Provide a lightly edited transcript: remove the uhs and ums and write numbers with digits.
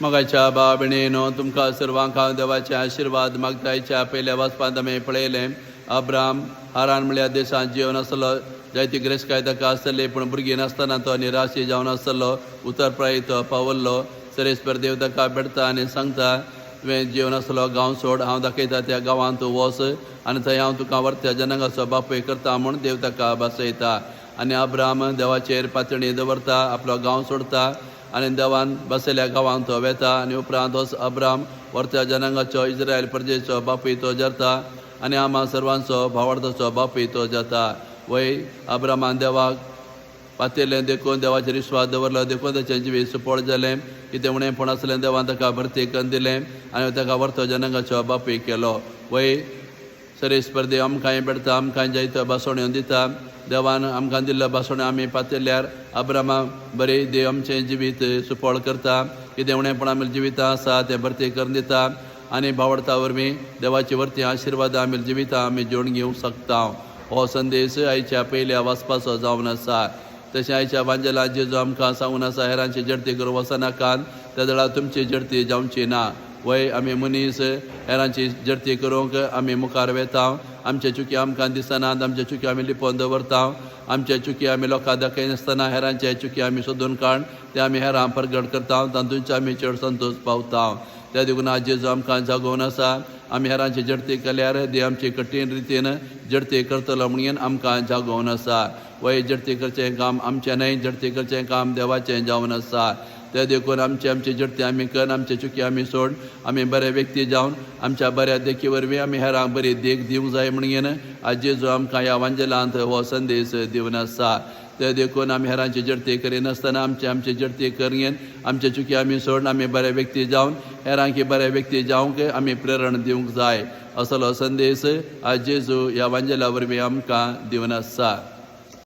मगाच्या बाबिणेनो तुमकां सर्वांक हांव देवाचे आशिर्वाद मागतायच्या पयल्या वचपांत आमी पळयलें. अब्राम हारान म्हळ्यार देशांत जिवन आसलो. जायती गिरेस्तकाय ताका आसतली, पूण भुरगीं नासतना तो निराशी जावन आसतलो. उत्तरप्राय तो पावल्लो. सरेस्पर देव ताका भेटता आनी सांगता, तुवें जिवन आसलो गांव सोड, हांव दाखयता त्या गांवांत तूं वच आनी थंय हांव तुका व्हरत्या जनांगाचो बापूय करता म्हूण देव ताका बसयता. आनी अब्राम देवाचेर पातळी दवरता, आपलो गांव सोडता आनी देवान बसयल्या गांवांत तो वेता. आनी उपरांत वच अब्राम व्हरत्या जनांगाचो इस्रायल प्रजेचो बापूय तो जाता आनी आम्हा सर्वांचो भावार्थाचो बापूय तो जाता. वय अब्रामान देवाक पातयलें देखून देवाचेर विश्वास दवरलो, देखून ताचें जिवीत सुपळ जालें. कितें उणें पूण आसलें देवान ताका भरती करून दिलें आनी ताका व्हरतो जनांगाचो बापूय केलो. वय सरेस्पर देव आमकांय भेटता, आमकां जायत्यो भासोण्यो दिता. देवान आमकां दिल्लो भासोण्यो आमी पातयल्यार अब्रामा बरी देव आमचें जिवीत सुपळ करता. कितें उणें पूण आमी जिवितां आसा तें भरती करून दिता आनी भावार्था वरवीं देवाची वर्ती आशिर्वाद आमी जिवितां आमी जोडून घेवंक शकता. हो संदेश आयच्या पयल्या वाचपाचो जावन आसा. तशें आयच्या बांजेलांत जेजू आमकां सांगून आसा, हेरांची जडती करूं वचनाकात, त्या वेळार तुमची जडती जावची ना. वय आमी मनीस हेरांची जडती करूंक आमी मुखार वेता. आमचे चुकी आमकां दिसनात, आमचे चुकी आमी लिपोवन दवरता. आमचे चुकी आमी लोकांक दाखयनासतना हेरांचे चुकी आमी सोदून काड ते आमी हेरां प्रगट करता, तातूंचे आमी चड संतोश पावता. त्या देखून आज जेजू आमकां जागोवन आसा. आमी हेरांची जडती केल्यार देव आमची कठीण रितीन जडती करतलो म्हणून आमकां जागोवन आसा. वय जडती करचें काम आमचें न्हय, जडती करचें काम देवाचें जावन आसा. ते देखून आमची जडती आमी कर, आमचे चुकी आमी सोड, आमी बरे व्यक्ती जावन आमच्या बऱ्या देखी वरवीं आमी हेरांक बरी देख दिवंक जाय म्हणून आज जेजू आमकां ह्या वांजेलांत हो संदेश दिवन आसा. ते देखून आमी हेरांची जडती करिनासतना आमची जडती करून आमचे चुकी आमी सोडून आमी बरे व्यक्ती जावन हेरांकी बरे व्यक्ती जावंक आमी प्रेरण दिवंक जाय. असलो संदेश आज जेजू ह्या वांजेला वरवीं आमकां दिवन आसा.